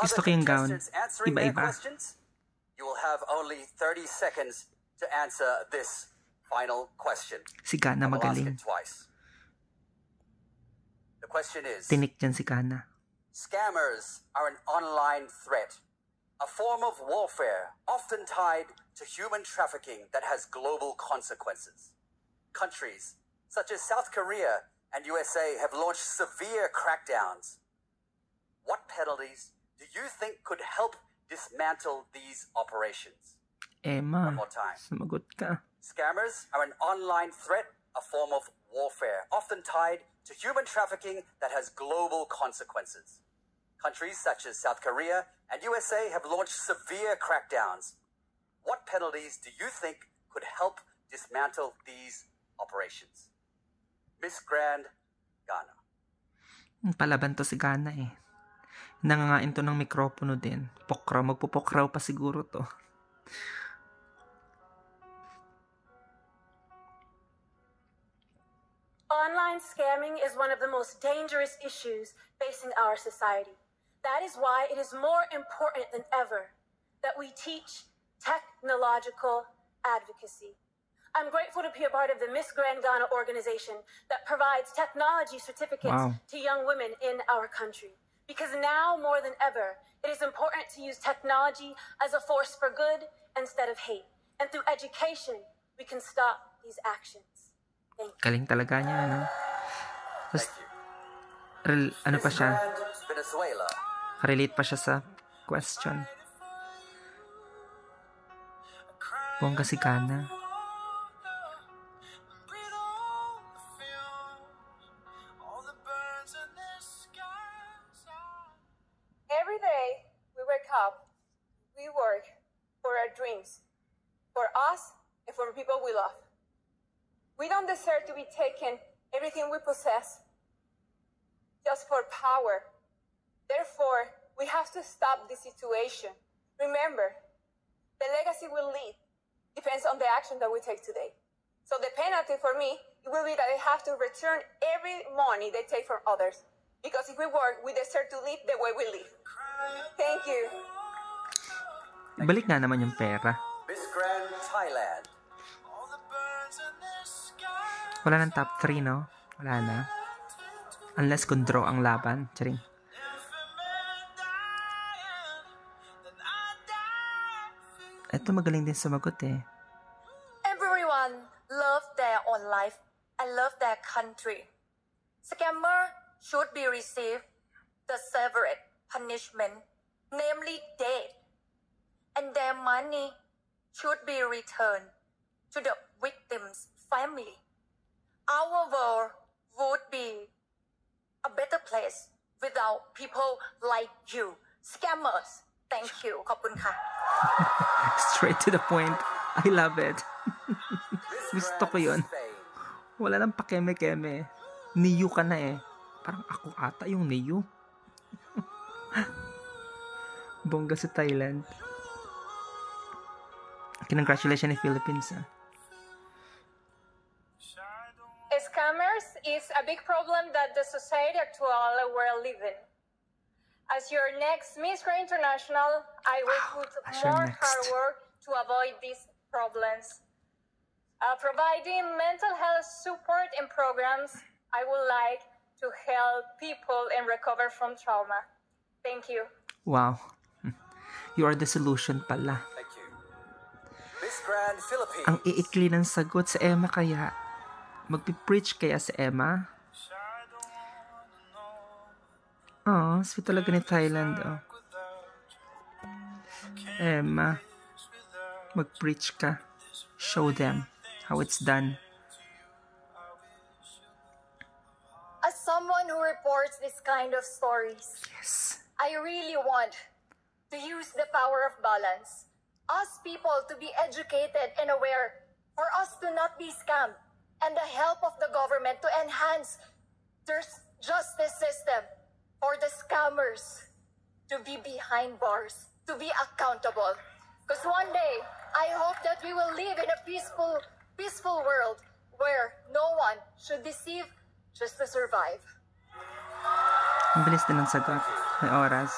Gusto other ko yung gown. contestants answering their Iba-iba. questions, you will have only 30 seconds to answer this final question. Si Gana I will ask magaling. it twice. The question is, Tinik dyan si Gana. scammers are an online threat, a form of warfare often tied to human trafficking that has global consequences. Countries such as South Korea and USA have launched severe crackdowns. What penalties do you think could help dismantle these operations? Emma, One more time. sumagot ka. Scammers are an online threat, a form of warfare, often tied to human trafficking that has global consequences. Countries such as South Korea and USA have launched severe crackdowns. What penalties do you think could help dismantle these operations? Miss Grand Ghana. Palaban to si Gana eh. Nangangain to ng mikropono din. Pokraw, magpupokraw pa siguro to. Online scamming is one of the most dangerous issues facing our society. That is why it is more important than ever that we teach technological advocacy. I'm grateful to be a part of the Miss Grand Ghana organization that provides technology certificates to young women in our country. Because now more than ever, it is important to use technology as a force for good instead of hate. And through education, we can stop these actions. Thank you. Galing talaga niya, ano? Tapos, ano pa siya? Venezuela. Relate pa siya sa question. Bongga si Gana. Every day, we wake up, we work for our dreams, for us and for the people we love. We don't deserve to be taken everything we possess just for power. Therefore, we have to stop this situation. Remember, the legacy we leave depends on the action that we take today. So the penalty for me will be that I have to return every money they take from others. Because if we work, we deserve to live the way we live. Thank you. Balik nga naman yung pera. Miss Grand Thailand. Wala ng top 3, no? Wala na. Unless kung draw ang laban. Charing. Ito magaling din sumagot eh. Everyone love their own life and love their country. Scammer should be received the severe punishment, namely death, and their money should be returned to the victim's family. Our world would be a better place without people like you, scammers. Thank you. ขอบคุณค่ะ Straight to the point. I love it. Gusto ko yun. Wala nang pakeme-keme. Niyu ka na eh. Parang ako ata yung Niyu. Bongga sa Thailand. Congratulations ni Philippines. Scammers is a big problem that the society actually we're living. As your next Miss Grand International, I will put more hard work to avoid these problems. Providing mental health support and programs, I would like to help people and recover from trauma. Thank you. Wow. You are the solution pala. Thank you. Miss Grand Philippines. Ang iikli ng sagot sa Emma kaya. Magpipreach kaya sa Emma? Oh, sweet talaga ni Thailand. Oh. Emma, mag-preach ka. Show them how it's done. As someone who reports this kind of stories, Yes. I really want to use the power of balance. Us people to be educated and aware, for us to not be scammed, and the help of the government to enhance their justice system for the scammers to be behind bars, to be accountable. Because one day, I hope that we will live in a peaceful world where no one should deceive just to survive. Ang bilis din ng sagot. May oras.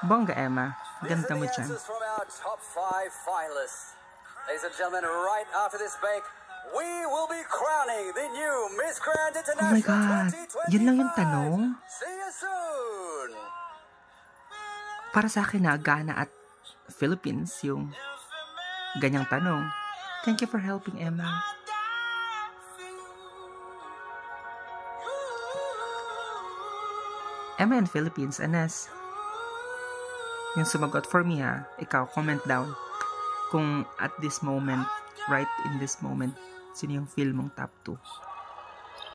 Bongga, Emma. These Ganda are mo the dyan. answers from our top 5 finalists. Ladies and gentlemen, right after this break, we will be crowning the new Miss Grand Oh my International God. Yun lang yung 2025. tanong? See you soon. Para sa akin na Ghana at Philippines yung ganyang tanong. Thank you for helping, Emma. Emma and Philippines, Anas. Yung sumagot for me ha. Ikaw, comment down. Kung at this moment, right in this moment, sino yung feel mong top 2.